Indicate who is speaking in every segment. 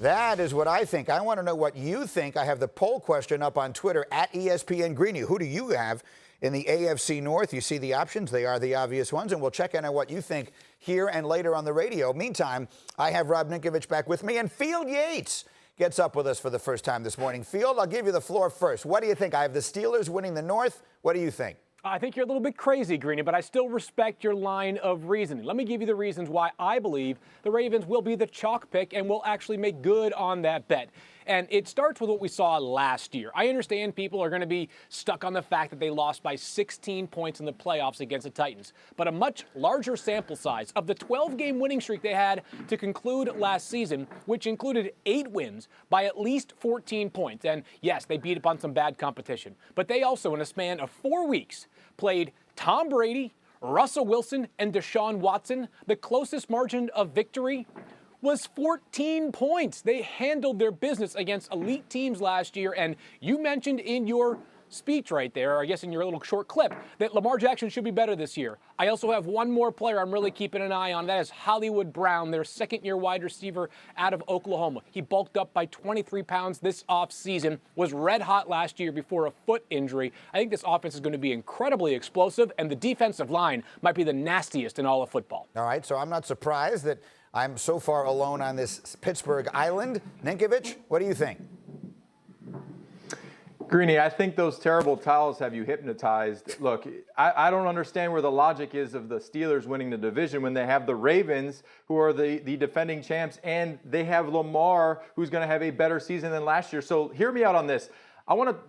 Speaker 1: That is what I think. I want to know what you think. I have the poll question up on Twitter at ESPN Greeny. Who do you have in the AFC North? You see the options. They are the obvious ones. And we'll check in on what you think here and later on the radio. Meantime, I have Rob Ninkovich back with me. And Field Yates gets up with us for the first time this morning. Field, I'll give you the floor first. What do you think? I have the Steelers winning the North. What do you think?
Speaker 2: I think you're a little bit crazy, Greeny, but I still respect your line of reasoning. Let me give you the reasons why I believe the Ravens will be the chalk pick and will actually make good on that bet. And it starts with what we saw last year. I understand people are going to be stuck on the fact that they lost by 16 points in the playoffs against the Titans. But a much larger sample size of the 12-game winning streak they had to conclude last season, which included 8 wins by at least 14 points. And yes, they beat up on some bad competition. But they also, in a span of 4 weeks, played Tom Brady, Russell Wilson, and Deshaun Watson. The closest margin of victory was 14 points. They handled their business against elite teams last year. And you mentioned in your speech right there, or I guess in your little short clip, that Lamar Jackson should be better this year. I also have one more player I'm really keeping an eye on. That is Hollywood Brown, their second-year wide receiver out of Oklahoma. He bulked up by 23 pounds this offseason, was red hot last year before a foot injury. I think this offense is going to be incredibly explosive, and the defensive line might be the nastiest in all of football.
Speaker 1: All right, so I'm not surprised that I'm so far alone on this Pittsburgh island. Ninkovich, what do you think?
Speaker 3: Greeny, I think those terrible towels have you hypnotized. Look, I don't understand where the logic is of the Steelers winning the division when they have the Ravens, who are the defending champs, and they have Lamar, who's going to have a better season than last year. So hear me out on this.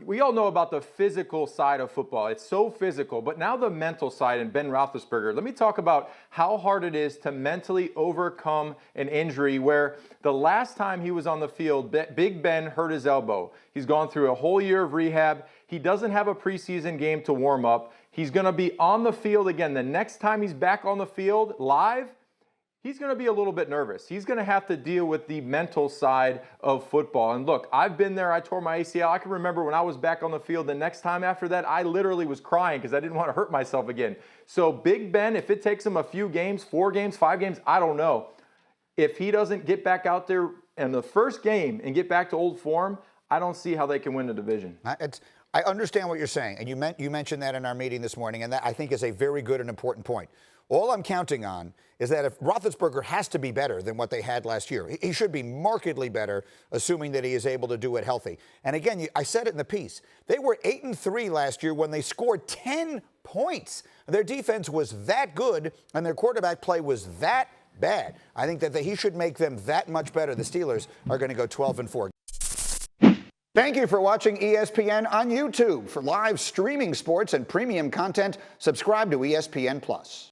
Speaker 3: We all know about the physical side of football. It's so physical, but now the mental side and Ben Roethlisberger. Let me talk about how hard it is to mentally overcome an injury where the last time he was on the field, Big Ben hurt his elbow. He's gone through a whole year of rehab. He doesn't have a preseason game to warm up. He's going to be on the field again. The next time he's back on the field live, he's going to be a little bit nervous. He's going to have to deal with the mental side of football. And look, I've been there. I tore my ACL. I can remember when I was back on the field, the next time after that, I literally was crying because I didn't want to hurt myself again. So Big Ben, if it takes him a few games, 4 games, 5 games, I don't know. If he doesn't get back out there in the first game and get back to old form, I don't see how they can win the division.
Speaker 1: I understand what you're saying, and you mentioned that in our meeting this morning, and that I think is a very good and important point. All I'm counting on is that if Roethlisberger has to be better than what they had last year, he should be markedly better, assuming that he is able to do it healthy. And again, I said it in the piece, they were 8-3 last year when they scored 10 points. Their defense was that good, and their quarterback play was that bad. I think that he should make them that much better. The Steelers are going to go 12-4. Thank you for watching ESPN on YouTube. For live streaming sports and premium content, subscribe to ESPN+.